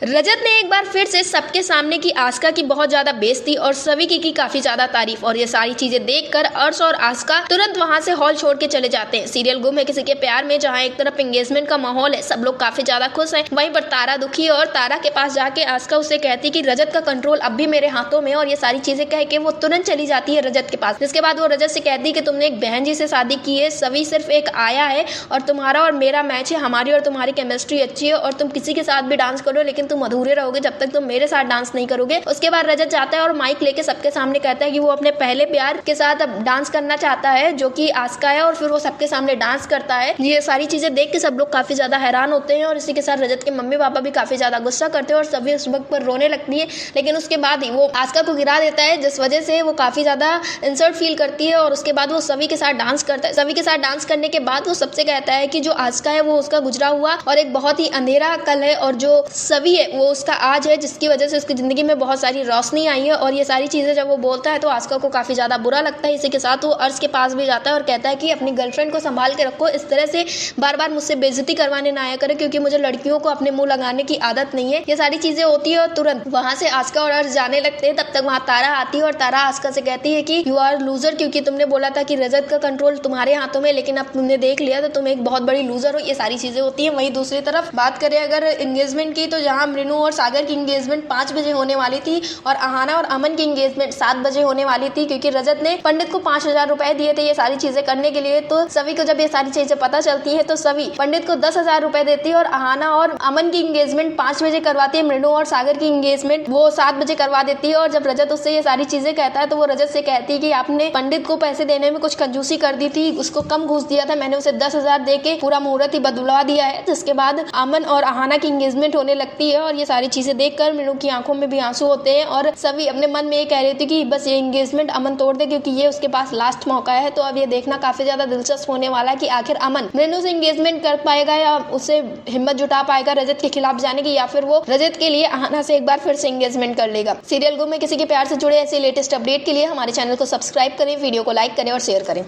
रजत ने एक बार फिर से सबके सामने की आस्का की बहुत ज्यादा बेइज्जती और सभी की काफी ज्यादा तारीफ। और ये सारी चीजें देखकर अर्श और आस्का तुरंत वहां से हॉल छोड़ के चले जाते हैं। सीरियल गुम है किसी के प्यार में, जहां एक तरफ एंगेजमेंट का माहौल है, सब लोग काफी ज्यादा खुश हैं, वहीं पर तारा दुखी है और तारा के पास जाके आस्का उसे कहती कि रजत का कंट्रोल अब भी मेरे हाथों में। और ये सारी चीजें कह के वो तुरंत चली जाती है रजत के पास। जिसके बाद वो रजत से कहती कि तुमने एक बहन जी से शादी की है, सभी सिर्फ एक आया है और तुम्हारा और मेरा मैच है, हमारी और तुम्हारी केमिस्ट्री अच्छी है और तुम किसी के साथ भी डांस करो लेकिन तुम अधूरे रहोगे जब तक तुम मेरे साथ डांस नहीं करोगे। उसके बाद रजत जाता है और माइक लेके सबके सामने कहता है कि वो अपने पहले प्यार के साथ अब डांस करना चाहता है, जो कि आस्का है, और फिर वो सबके सामने डांस करता है। ये सारी चीजें देख के सब लोग काफी ज्यादा हैरान होते हैं और इसी के साथ रजत के मम्मी पापा भी काफी ज्यादा गुस्सा करते हैं और सभी उस वक्त पर रोने लगती है। लेकिन उसके बाद ही वो आस्का को गिरा देता है, जिस वजह से वो काफी ज्यादा इंसल्ट फील करती है। और उसके बाद वो सभी के साथ डांस करता है। सभी के साथ डांस करने के बाद वो सबसे कहता है कि जो आस्का है वो उसका गुजरा हुआ और एक बहुत ही अंधेरा कल है और जो सभी है वो उसका आज है, जिसकी वजह से उसकी जिंदगी में बहुत सारी रोशनी आई है। और ये सारी चीजें जब वो बोलता है तो आस्का को काफी ज्यादा बुरा लगता है। इसी के साथ वो अर्श के पास भी जाता है और कहता है कि अपनी गर्लफ्रेंड को संभाल के रखो, इस तरह से बार बार मुझसे बेइज्जती करवाने ना आया करे, क्योंकि मुझे लड़कियों को अपने मुंह लगाने की आदत नहीं है। ये सारी चीजें होती है और तुरंत वहां से आस्का और अर्श जाने लगते हैं। तब तक वहां तारा आती है और तारा आस्का से कहती है कि यू आर लूजर, क्योंकि तुमने बोला था कि रजत का कंट्रोल तुम्हारे हाथों में, लेकिन अब तुमने देख लिया तो तुम एक बहुत बड़ी लूजर हो। ये सारी चीजें होती है। वहीं दूसरी तरफ बात करें अगर एंगेजमेंट की, तो जहां मृणु और सागर की एंगेजमेंट 5 बजे होने वाली थी और अहाना और अमन की एंगेजमेंट 7 बजे होने वाली थी, क्योंकि रजत ने पंडित को 5,000 रुपए दिए थे ये सारी चीजें करने के लिए। तो सभी को जब ये सारी चीजें पता चलती है तो सभी पंडित को 10,000 रुपए देती है और अहाना और अमन की एंगेजमेंट 5 बजे करवाती है। मृणु और सागर की एंगेजमेंट वो 7 बजे करवा देती है। और जब रजत उससे ये सारी चीजें कहता है तो वो रजत से कहती है कि आपने पंडित को पैसे देने में कुछ कंजूसी कर दी थी, उसको कम घूस दिया था, मैंने उसे 10,000 दे के पूरा मुहूर्त ही बदलवा दिया है। जिसके बाद अमन और अहाना की एंगेजमेंट होने लगती है और ये सारी चीजें देखकर मृणु की आंखों में भी आंसू होते हैं और सभी अपने मन में ये कह रहे थे कि बस ये एंगेजमेंट अमन तोड़ दे, क्योंकि ये उसके पास लास्ट मौका है। तो अब ये देखना काफी ज्यादा दिलचस्प होने वाला है कि आखिर अमन मृणु से एंगेजमेंट कर पाएगा या उसे हिम्मत जुटा पाएगा रजत के खिलाफ जाने की, या फिर वो रजत के लिए अहाना से एक बार फिर से एंगेजमेंट कर लेगा। सीरियल गुम में किसी के प्यार से जुड़े ऐसे लेटेस्ट अपडेट के लिए हमारे चैनल को सब्सक्राइब करें, वीडियो को लाइक करें और शेयर करें।